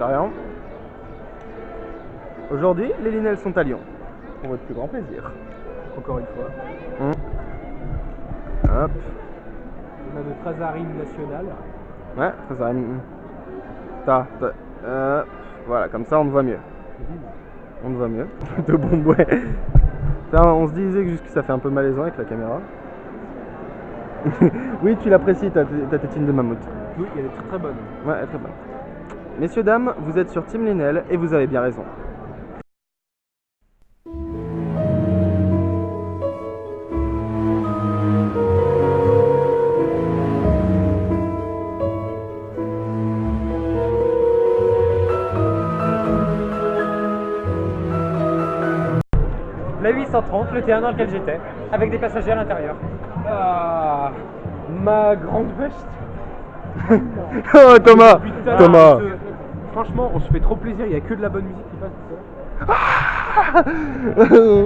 végétarien. Aujourd'hui, les Linelles sont à Lyon. Pour votre plus grand plaisir. Encore une fois. Hop. On a notre Azarine nationale. Ouais, voilà, comme ça on te voit mieux. On te voit mieux. De bon ouais. On se disait que juste que ça fait un peu malaisant avec la caméra. Oui, tu l'apprécies ta tétine de mammouth. Oui, elle est très très bonne. Ouais, elle est très bonne. Messieurs, dames, vous êtes sur Team Linel et vous avez bien raison. La 830, le T1 dans lequel j'étais, avec des passagers à l'intérieur. Ah, ma grande veste. Oh Thomas, Thomas. Franchement, on se fait trop plaisir, il n'y a que de la bonne musique qui passe.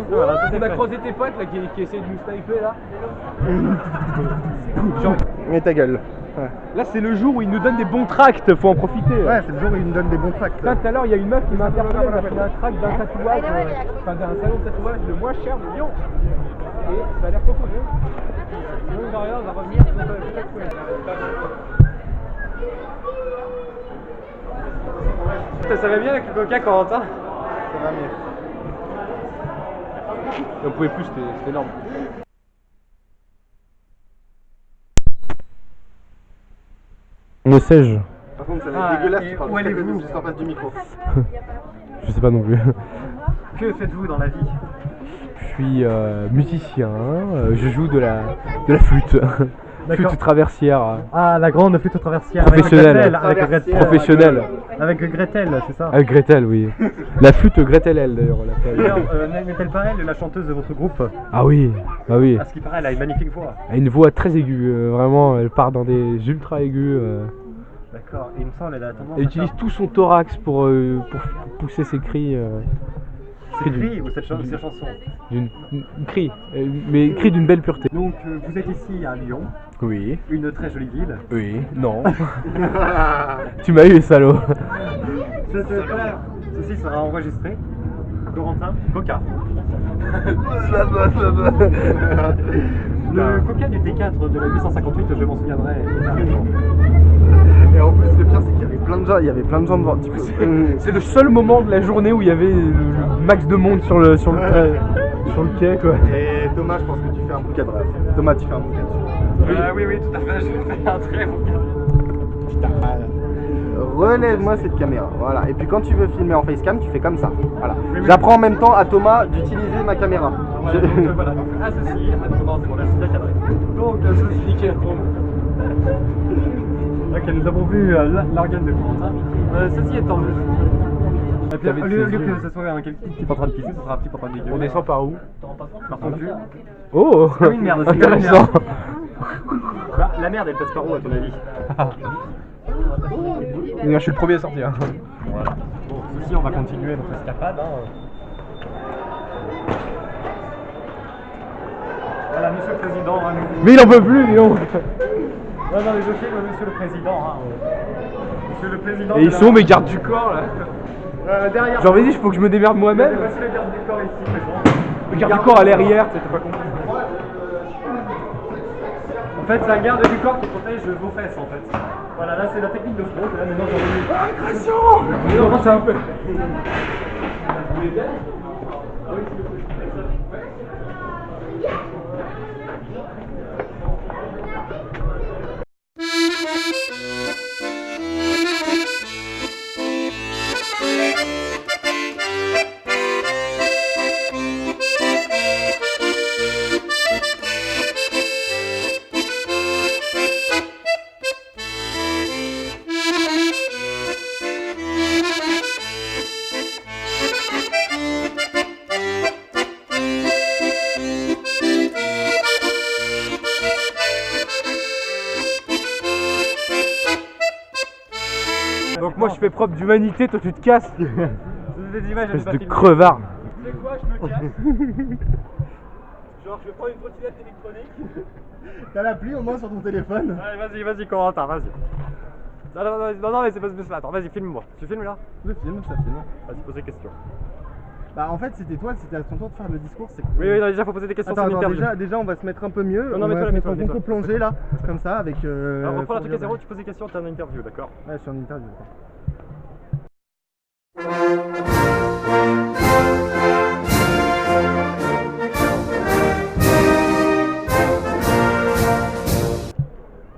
Voilà, on a croisé tes potes là, qui essaient de nous sniper là. Genre, Mais ta gueule. Ouais. là c'est le jour où ils nous donnent des bons tracts, faut en profiter. Ouais, c'est le jour où ils me donnent des bons tracts. Putain, tout à l'heure il y a une meuf qui m'a interpellé, elle m'a fait un tract d'un tatouage, enfin d'un salon de tatouage le moins cher de Lyon. Et ça a l'air trop cool. Sinon derrière on va revenir sur le tatouage. Ça va bien avec le coca, Corentin? Ça va mieux. On pouvait plus, c'était énorme. Ne sais-je. Par contre, ça va Ah, être dégueulasse, et tu parles où allez-vous juste en face du micro. Je sais pas non plus. Que faites-vous dans la vie? Je suis musicien, je joue de la flûte. Flûte traversière. Ah, la grande flûte traversière. Professionnelle. Avec Gretel. Professionnelle. Avec Gretel, c'est ça. Avec Gretel, oui. La flûte Gretel, elle d'ailleurs. on l'appelle. D'ailleurs, n'est-elle pas elle, la chanteuse de votre groupe? Ah oui, ah oui. À ce qui paraît, elle a une magnifique voix. Elle a une voix très aiguë, vraiment, elle part dans des ultra aigus. D'accord, et il me semble elle a tendance Elle utilise tout son thorax pour pousser ses cris. ses cris ou cette chanson. Une cri, mais cri d'une belle pureté. Donc, vous êtes ici à Lyon, Oui, une très jolie ville. oui, non. Tu m'as eu, salaud. Ceci sera enregistré. Corentin, Coca. Ça va. Le Coca du T4 de la 858, je m'en souviendrai. Et en plus, le pire, c'est qu'il y avait plein de gens, devant. Du coup, C'est le seul moment de la journée où il y avait le max de monde sur le quai, quoi. Et Thomas, je pense que tu fais un bon cadreur. Thomas, tu fais un bon cadreur. Oui, tout à fait, je fais un très bon cadre. Relève-moi cette caméra, voilà. Et puis quand tu veux filmer en facecam, tu fais comme ça. Voilà. Oui. J'apprends en même temps à Thomas d'utiliser ma caméra. Voilà, donc à ceci, non, c'est bon, là, c'est bien cadré. Donc, ceci, nickel pour nous. Ok, nous avons vu l'organe de Corentin. Ceci étant vu. Et puis, au lieu que ce soit un quelqu'un qui est en train de pisser, ce sera un petit peu en train de dégueuler. On descend par où? Par ton cul. Oh, Ah oui, merde, c'est intéressant. Bah, la merde, elle passe par où à ton avis? Je suis le premier à sortir. Voilà. Bon, ceci, on va continuer notre escapade. Voilà, monsieur le président, Mais il en peut plus, Léon. Non, mais je filme monsieur le président. Monsieur le président. Et ils sont mes gardes du corps là. Derrière. Genre, vas-y, il faut que je me démerde moi-même. Voici le garde du corps ici présent. Le garde du corps à l'arrière, t'as pas compris. En fait, c'est un garde du corps qui protège vos fesses en fait. Voilà, là c'est la technique de front. Là maintenant j'en ai. Agression. Non, c'est un peu. Donc moi je fais preuve d'humanité, toi tu te casses. Des images Espèce de crevard. Tu sais quoi, je me casse. Genre, je vais prendre une trottinette électronique. T'as l'appli au moins sur ton téléphone? Allez, vas-y, Corentin, vas-y. Non, mais c'est pas ça. Attends, vas-y, filme-moi. Tu filmes là? Le film, ça filme. Vas-y, pose des questions. Bah en fait c'était toi, c'était à ton tour de faire le discours. Oui, non, déjà faut poser des questions Attends, sur l'interview. déjà on va se mettre un peu mieux. Non, on mets-toi va là, se mettre mets-toi, en contre-plongée là, comme ça avec... Alors reprends la truc à Fournier. zéro, tu poses des questions, t'es en interview, d'accord? Ouais, je suis en interview.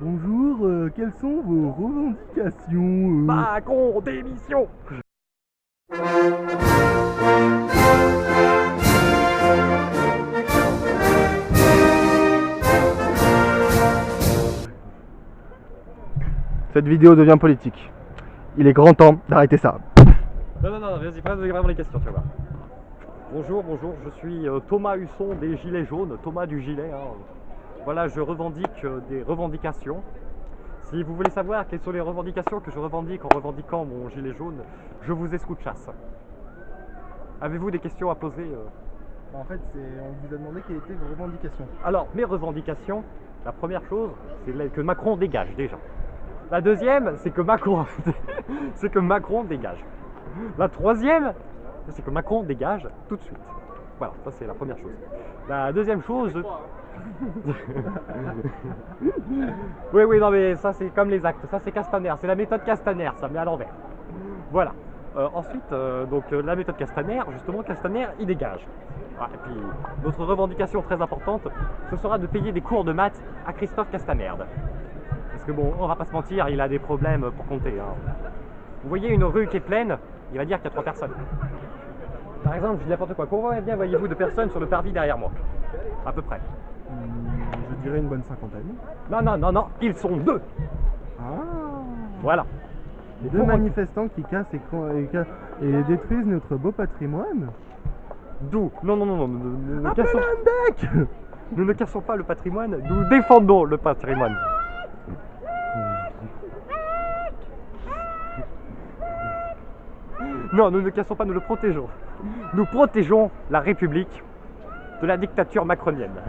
Bonjour, quelles sont vos revendications Macron, démission! Cette vidéo devient politique. Il est grand temps d'arrêter ça. Non, vas-y, pose vraiment les questions, tu vas voir. Bonjour, je suis Thomas Husson des Gilets jaunes, Thomas du gilet. Hein. Voilà, je revendique des revendications. Si vous voulez savoir quelles sont les revendications que je revendique en revendiquant mon gilet jaune, je vous escoute chasse. Avez-vous des questions à poser En fait, on vous a demandé quelles étaient vos revendications. Alors, mes revendications, la première chose, c'est que Macron dégage déjà. La deuxième, c'est que Macron, c'est que Macron dégage. La troisième, c'est que Macron dégage tout de suite. Voilà, ça c'est la première chose. La deuxième chose... oui, non mais ça c'est comme les actes, ça c'est Castaner, c'est la méthode Castaner, ça met à l'envers. Voilà. Ensuite, la méthode Castaner, justement, Castaner, il dégage. Ah, et puis, notre revendication très importante, ce sera de payer des cours de maths à Christophe Castamerde. Parce que bon, on va pas se mentir, il a des problèmes pour compter. Hein. Vous voyez une rue qui est pleine, il va dire qu'il y a 3 personnes. Par exemple, je dis n'importe quoi. Combien voyez-vous de personnes sur le parvis derrière moi? À peu près. Je dirais une bonne cinquantaine. Non, ils sont 2. Ah. Voilà. Deux manifestants qui cassent et détruisent notre beau patrimoine. D'où? Non, ne Appelle cassons... un bec. Nous ne cassons pas le patrimoine, nous défendons le patrimoine. Non, nous ne cassons pas, nous le protégeons. Nous protégeons la République de la dictature macronienne.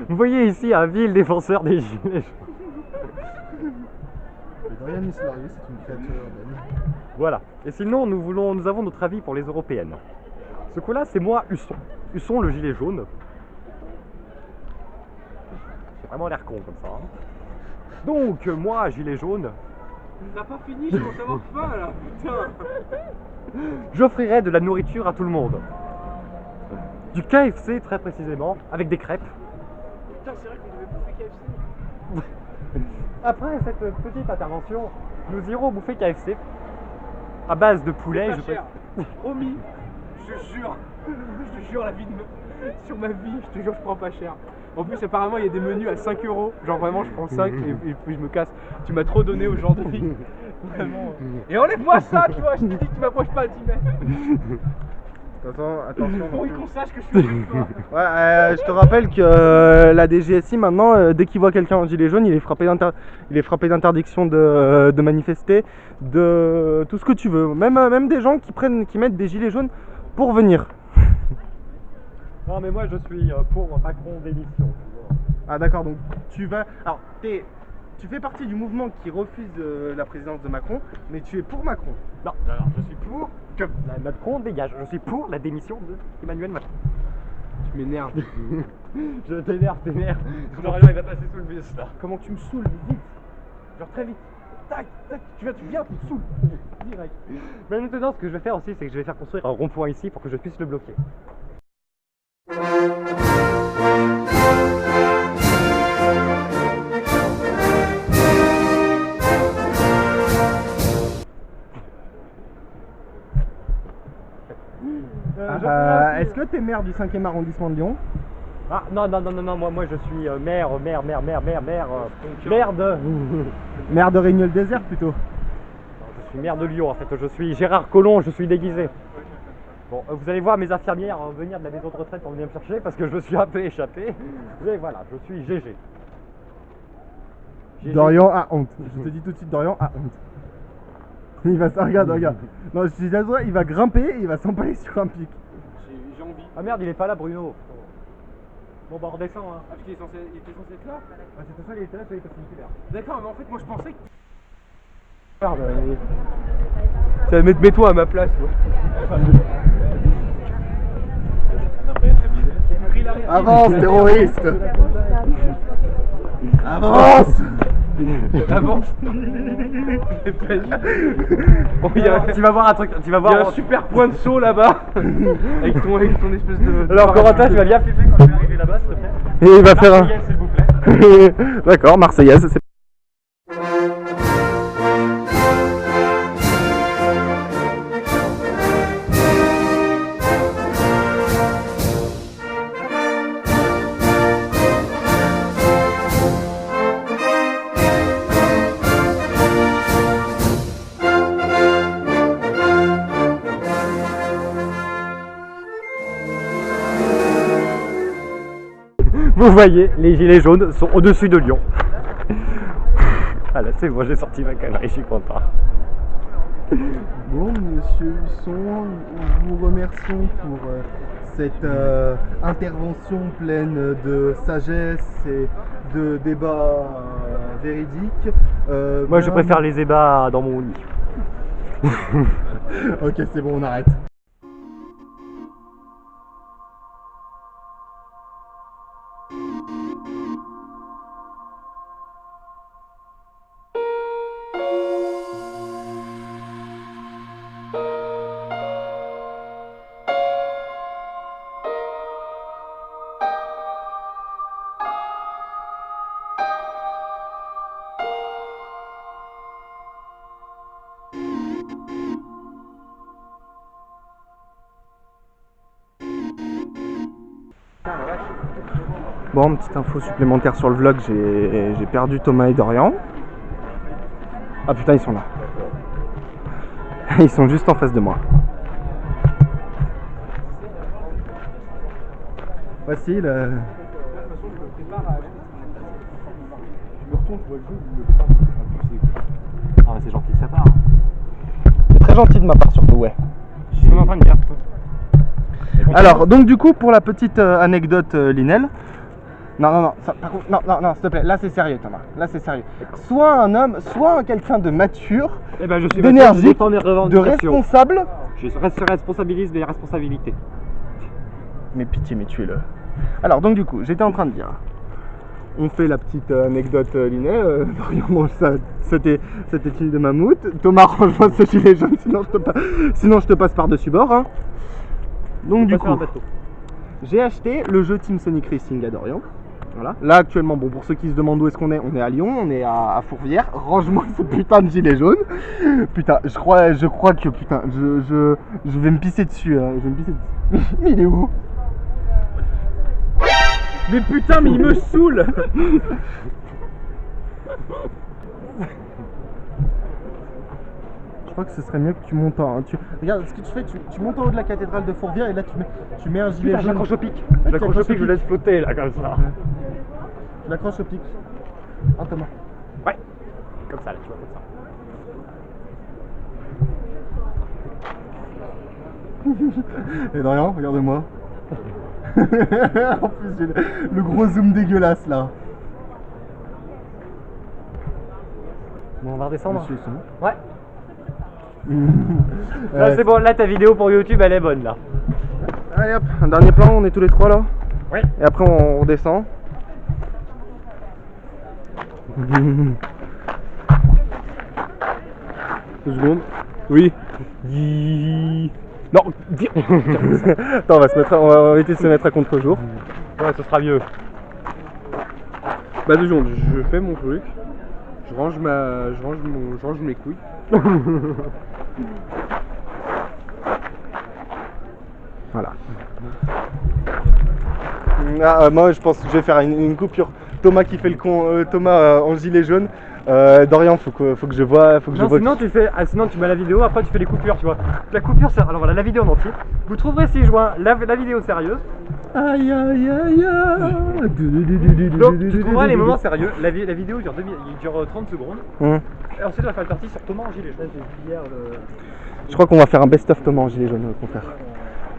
Vous voyez ici un vil défenseur des Gilets jaunes. Dorian Islarius, c'est une créature urbaine. Voilà. Et sinon, nous avons notre avis pour les européennes. Ce coup-là, c'est moi, Husson. Husson, le gilet jaune. J'ai vraiment l'air con comme ça. Hein. Donc, moi, gilet jaune, T'as pas fini, je commence à avoir faim là, putain. j'offrirai de la nourriture à tout le monde. Du KFC très précisément, avec des crêpes. Putain, c'est vrai qu'on devait bouffer KFC. Après cette petite intervention, nous irons bouffer KFC à base de poulet. Pas cher. Promis, je te jure la vie sur ma vie, je te jure, je prends pas cher. En plus, apparemment, il y a des menus à 5 €. Genre, vraiment, je prends 5 et puis je me casse. Tu m'as trop donné aujourd'hui. Vraiment. Et enlève-moi ça, tu vois. Je te dis que tu m'approches pas à 10 mètres. Attention. Pour qu'on sache que je suis avec toi. Ouais, je te rappelle que la DGSI maintenant, dès qu'il voit quelqu'un en gilet jaune, il est frappé d'interdiction de manifester, de tout ce que tu veux. Même des gens qui mettent des gilets jaunes pour venir. Non mais moi je suis pour Macron démission. Ah d'accord, donc tu vas... Alors, tu fais partie du mouvement qui refuse la présidence de Macron, mais tu es pour Macron. Non, je suis pour que Macron dégage. Je suis pour la démission d'Emmanuel Macron. Tu m'énerves. Je t'énerve. Genre là il va passer sous le bus là. Comment tu me saoules, vite. Genre très vite. Tac, tu viens, tu me saoules. Direct. Mais maintenant ce que je vais faire aussi, c'est que je vais faire construire un rond-point ici pour que je puisse le bloquer. Est-ce que t'es maire du 5e arrondissement de Lyon? Ah non, moi je suis maire de... Maire de Réunion-le-Désert plutôt. Je suis maire de Lyon en fait, je suis Gérard Collomb, je suis déguisé. Bon, vous allez voir mes infirmières venir de la maison de retraite pour venir me chercher parce que je me suis un peu échappé. Mais voilà, je suis GG. Dorian a honte. Je te dis tout de suite, Dorian a honte. Il va regarde. Non, je te dis à toi, il va grimper et il va s'empaler sur un pic. J'ai envie. Ah merde, il est pas là, Bruno. Bon bah on redescend hein. Ah, parce qu'il était censé être là. Ah, c'est pour ça qu'il était là, c'est les personnes titulaires. D'accord, mais en fait, moi je pensais que Merde, tiens, mets-toi à ma place, toi. Avance, terroriste. Avance. Avance. Bon, Tu vas voir un truc, tu vas il y a voir. un super point de saut là-bas. avec ton espèce de. Alors Corentin, tu vas bien flipper quand je vais arriver là-bas, s'il te plaît. Et il va faire un. Marseillaise, s'il vous plaît. D'accord, Marseillaise. C'est... Vous voyez, les gilets jaunes sont au-dessus de Lyon. Ah là, c'est bon, j'ai sorti ma connerie, je suis content. Bon, monsieur Husson, nous vous remercions pour cette intervention pleine de sagesse et de débats véridiques. Moi, je préfère les ébats dans mon lit. Ok, c'est bon, on arrête. Bon, petite info supplémentaire sur le vlog, j'ai perdu Thomas et Dorian. Ah putain, ils sont là. Ils sont juste en face de moi. Voici le... Je me retourne, je vois le jeu, je me prépare. Ah, mais c'est gentil de sa part. C'est très gentil de ma part surtout, ouais. Je suis en train de dire. Alors, donc du coup, pour la petite anecdote Linel... Non, ça, par contre, non, s'il te plaît, là c'est sérieux Thomas, là c'est sérieux. Soit un homme, soit quelqu'un de mature, Eh ben, je suis d'énergique, mature, je défends mes de revendications. responsable. Je responsabilise mes responsabilités. Mais pitié, mais tuez-le. Alors, donc du coup, j'étais en train de dire... On fait la petite anecdote Linel, Dorian mange cette étine de mammouth. Thomas, range-moi ce gilet jaune, sinon je te passe par-dessus bord. Hein. Donc du coup, j'ai acheté le jeu Team Sonic Racing à Dorian. Voilà. Là actuellement, bon, pour ceux qui se demandent où est-ce qu'on est, on est à Lyon, on est à Fourvière. Range-moi ce putain de gilet jaune. Putain, je crois que putain, je vais me pisser dessus. Je vais me pisser dessus. Mais il est où? Mais putain, mais il me saoule. Je crois que ce serait mieux que tu montes en... Regarde, ce que tu fais, tu montes en haut de la cathédrale de Fourvière et là tu mets un gilet Putain, je jaune. l'accroche au pic. Ouais, Je l'accroche au pic, je pic. laisse flotter là comme ça. Tu l'accroches au pic. Hein Thomas? Ouais. Comme ça, là, tu vois, comme ça. Et Dorian, regarde-moi. En plus, j'ai le gros zoom dégueulasse là. Bon, on va redescendre. Monsieur Husson. Ouais. Là, c'est bon, là ta vidéo pour YouTube elle est bonne là. Allez hop, un dernier plan, on est tous les trois là. Oui. Et après on redescend. 2 secondes. Oui. Non. Attends, on va éviter de se mettre à contre-jour. Ouais, ce sera mieux. Bah 2 secondes, je fais mon truc. Je range mes couilles. Voilà. Moi je pense que je vais faire une coupure. Thomas qui fait le con, Thomas en gilet jaune. Dorian, faut que je vois. Sinon tu fais, sinon tu mets la vidéo, après tu fais les coupures, tu vois. La coupure, c'est, alors voilà, la vidéo en entier. Vous trouverez si je joins la vidéo sérieuse. Aïe aïe aïe aïe. Donc tu trouveras les moments sérieux. La vidéo dure 30 secondes. Et ensuite on va faire une partie sur Thomas en gilet jaune. Je crois qu'on va faire un best-of Thomas en gilet jaune au contraire.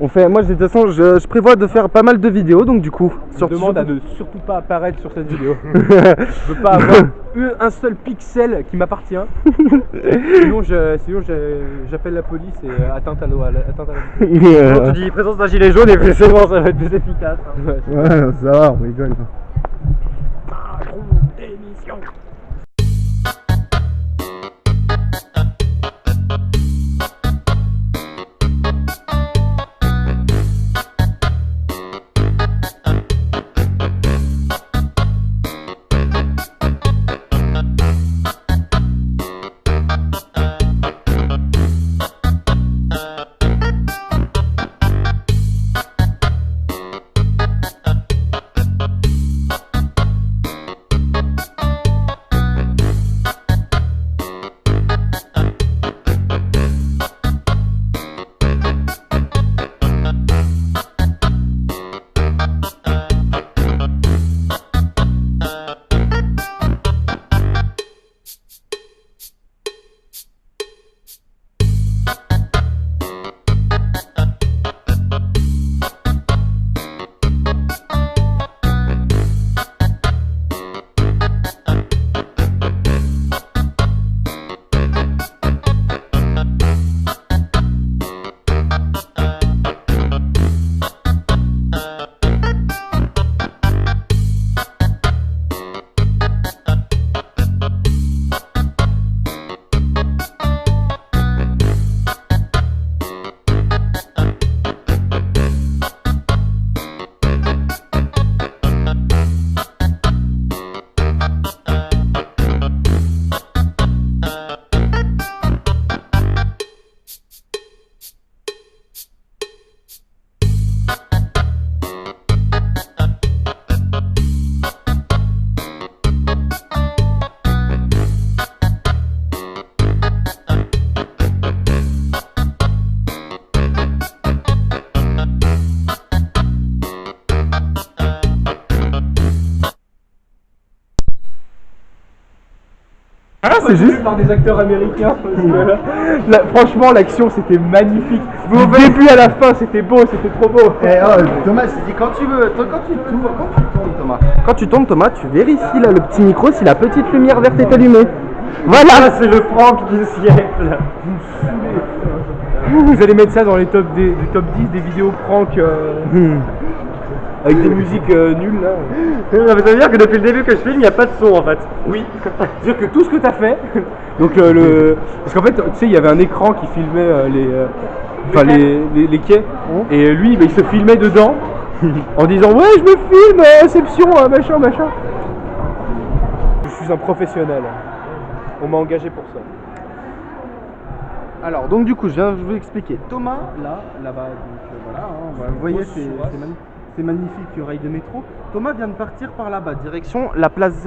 On fait, moi de toute façon je prévois de faire pas mal de vidéos donc du coup Je demande à ne surtout pas apparaître sur cette vidéo. Je veux pas avoir un seul pixel qui m'appartient. Sinon j'appelle la police et atteinte à la vie. Quand tu dis présence d'un gilet jaune, et c'est bon, ça va être plus efficace. Ouais, Ouais, ça va, on rigole. d'émission. Ah, c'est juste. Par des acteurs américains. Parce que là, franchement, l'action c'était magnifique. Du début à la fin, c'était beau, c'était trop beau. Thomas, je te dis quand tu veux, quand tu tournes Thomas. Quand tu tournes Thomas, tu vérifies là le petit micro si la petite lumière verte est allumée. Voilà, C'est le Franck du siècle. Vous allez mettre ça dans les top des top 10 des vidéos prank avec des musiques nulles là. Ça veut dire que depuis le début que je filme, il n'y a pas de son en fait. Oui. C'est-à-dire que tout ce que tu as fait, donc parce qu'en fait, tu sais, il y avait un écran qui filmait les quais, et lui, bah, il se filmait dedans en disant ouais, je me filme, Inception, machin. Je suis un professionnel. On m'a engagé pour ça. Alors donc du coup je viens de vous expliquer. Thomas là-bas, donc voilà, hein, vous voyez ces magnifiques rails de métro. Thomas vient de partir par là-bas, direction place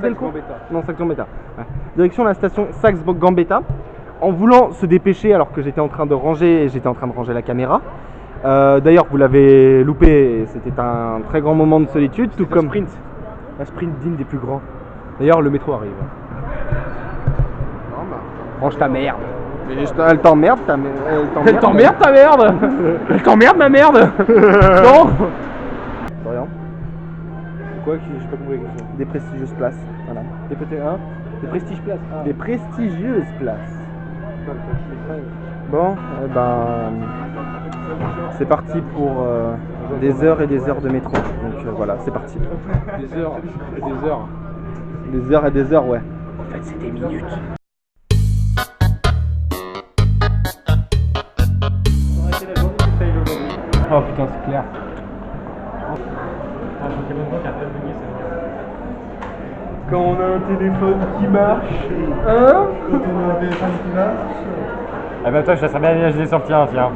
Bellecour. Gambetta. Non, Saxe-Gambetta. Ouais. Direction la station Saxe-Gambetta. En voulant se dépêcher alors que j'étais en train de ranger la caméra. D'ailleurs vous l'avez loupé, c'était un très grand moment de solitude, tout comme Un sprint digne des plus grands. D'ailleurs, le métro arrive. Range ta merde. Mais elle t'emmerde, Elle t'emmerde ta merde. Elle t'emmerde ma merde. Non. Rien. Quoi, j'ai pas compris la question. Des prestigieuses places. Voilà. Des prestiges places. Ah. Des prestigieuses places. Bon, eh ben, c'est parti pour des heures et des heures de métro. Donc voilà, c'est parti. Des heures. Des heures et des heures, ouais. En fait, c'est des minutes. Oh putain, c'est clair. Quand on a un téléphone qui marche, hein? Quand on a un téléphone qui marche. Eh ben toi, je serais bien imaginé sur le tien, tiens.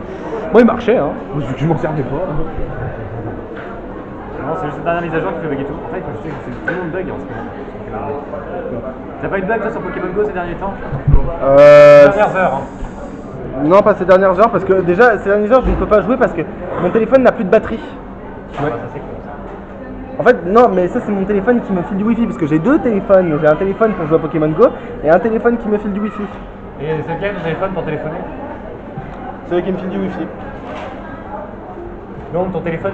Moi, il marchait, hein. Je m'en servais pas. Non, c'est juste la dernière mise à jour qui fait bug et tout. En fait, je sais que c'est tout le monde bug en ce moment. T'as pas eu de bug toi sur Pokémon Go ces derniers temps? Dernières heures. Hein. Non, pas ces dernières heures, parce que déjà, ces dernières heures, je ne peux pas jouer parce que mon téléphone n'a plus de batterie. Ouais, ça c'est cool. En fait, non, mais ça, c'est mon téléphone qui me file du wifi, parce que j'ai deux téléphones. J'ai un téléphone pour jouer à Pokémon Go et un téléphone qui me file du wifi. Et c'est lequel ton téléphone pour téléphoner? Celui qui me file du wifi. Non, ton téléphone.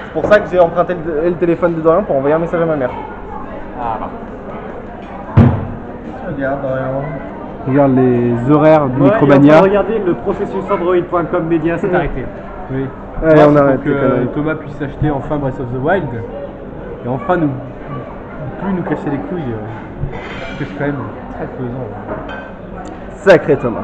C'est pour ça que j'ai emprunté le téléphone de Dorian pour envoyer un message à ma mère. Ah bah. Regarde Dorian. Regarde les horaires de Ouais, Micromania. Regardez le processus Android.com Media, c'est arrêté. Oui. Allez, Moi, on c'est arrête pour les que conneries. Thomas puisse acheter enfin Breath of the Wild et enfin nous plus nous casser les couilles. Parce que c'est quand même très pesant. Sacré Thomas.